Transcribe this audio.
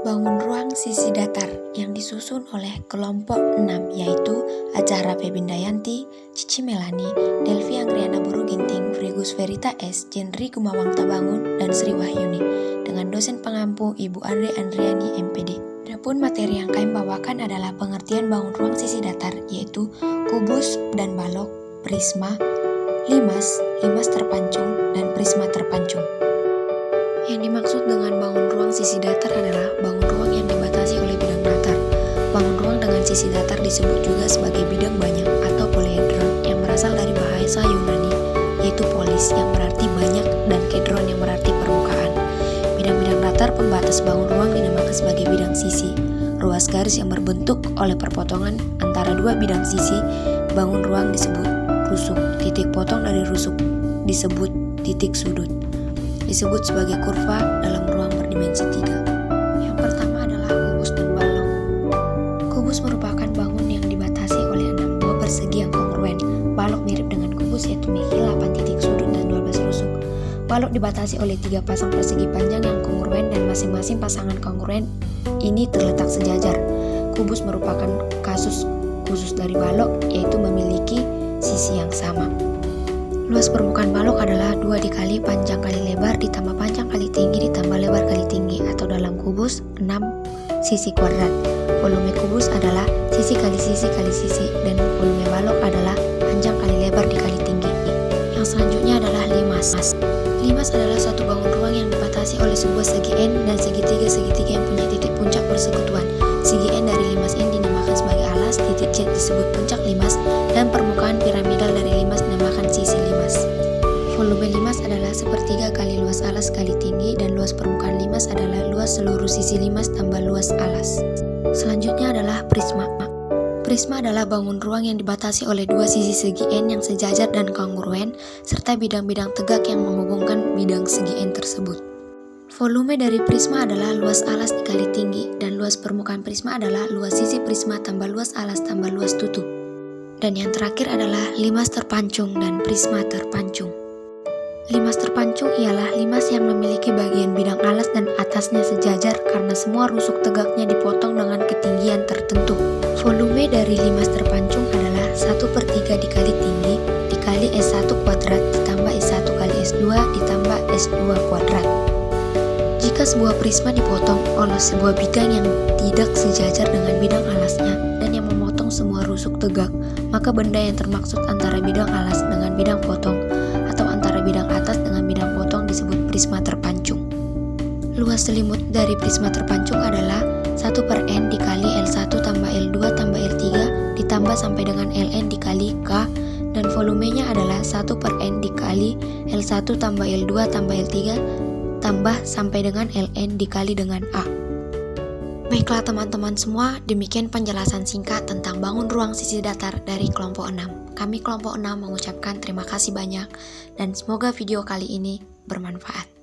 Bangun ruang sisi datar yang disusun oleh kelompok 6 yaitu Acara Pebindayanti, Cici Melani, Delvi Anggriana Buru Ginting, Frigus Verita S, Jenri Gumawang Tabangun, dan Sri Wahyuni dengan dosen pengampu Ibu Andre Andriani MPD. Adapun materi yang kami bawakan adalah pengertian bangun ruang sisi datar yaitu kubus dan balok, prisma, limas terpancung, dan prisma terpancung. Yang dimaksud dengan bangun ruang sisi datar adalah bangun ruang yang dibatasi oleh bidang datar. Bangun ruang dengan sisi datar disebut juga sebagai bidang banyak atau poliedron yang berasal dari bahasa Yunani, yaitu polis yang berarti banyak dan kedron yang berarti permukaan. Bidang-bidang datar pembatas bangun ruang dinamakan sebagai bidang sisi. Ruas garis yang berbentuk oleh perpotongan antara dua bidang sisi bangun ruang disebut rusuk. Titik potong dari rusuk disebut titik sudut. Disebut sebagai kurva dalam ruang berdimensi 3. Yang pertama adalah kubus dan balok. Kubus merupakan bangun yang dibatasi oleh 6 buah persegi yang kongruen. Balok mirip dengan kubus yaitu memiliki 8 titik sudut dan 12 rusuk. Balok dibatasi oleh 3 pasang persegi panjang yang kongruen dan masing-masing pasangan kongruen ini terletak sejajar. Kubus merupakan kasus khusus dari balok yaitu memiliki sisi yang sama. Luas permukaan balok adalah 2 dikali panjang kali lebar ditambah panjang kali tinggi ditambah lebar kali tinggi atau dalam kubus 6 sisi kuadrat. Volume kubus adalah sisi kali sisi dan volume balok adalah panjang kali lebar dikali tinggi. Yang selanjutnya adalah limas. Limas adalah suatu bangun ruang yang dibatasi oleh sebuah segi N dan segitiga yang punya titik puncak persekutuan. Segi N dari limas ini dinamakan sebagai alas, titik Z disebut puncak limas, dan permukaan piramidal dari limas dinamakan sisi limas. Volume limas adalah sepertiga kali luas alas kali tinggi, dan luas permukaan limas adalah luas seluruh sisi limas tambah luas alas. Selanjutnya adalah prisma. Prisma adalah bangun ruang yang dibatasi oleh 2 sisi segi N yang sejajar dan kongruen, serta bidang-bidang tegak yang menghubungkan bidang segi N tersebut. Volume dari prisma adalah luas alas dikali tinggi, dan luas permukaan prisma adalah luas sisi prisma tambah luas alas tambah luas tutup. Dan yang terakhir adalah limas terpancung dan prisma terpancung. Limas terpancung ialah limas yang memiliki bagian bidang alas dan atasnya sejajar karena semua rusuk tegaknya dipotong dengan ketinggian tertentu. Volume dari limas terpancung adalah 1/3 dikali tinggi dikali S1 kuadrat ditambah S1 kali S2 ditambah S2 kuadrat. Jika sebuah prisma dipotong oleh sebuah bidang yang tidak sejajar dengan bidang alasnya dan yang memotong semua rusuk tegak, maka benda yang termaksud antara bidang alas dengan bidang potong atau antara bidang atas dengan bidang potong disebut prisma terpancung. Luas selimut dari prisma terpancung adalah 1/n dikali L1 tambah L2 tambah L3 ditambah sampai dengan Ln dikali K, dan volumenya adalah 1/n dikali L1 tambah L2 tambah L3 tambah sampai dengan Ln dikali dengan A. Baiklah teman-teman semua, demikian penjelasan singkat tentang bangun ruang sisi datar dari kelompok 6. Kami kelompok 6 mengucapkan terima kasih banyak dan semoga video kali ini bermanfaat.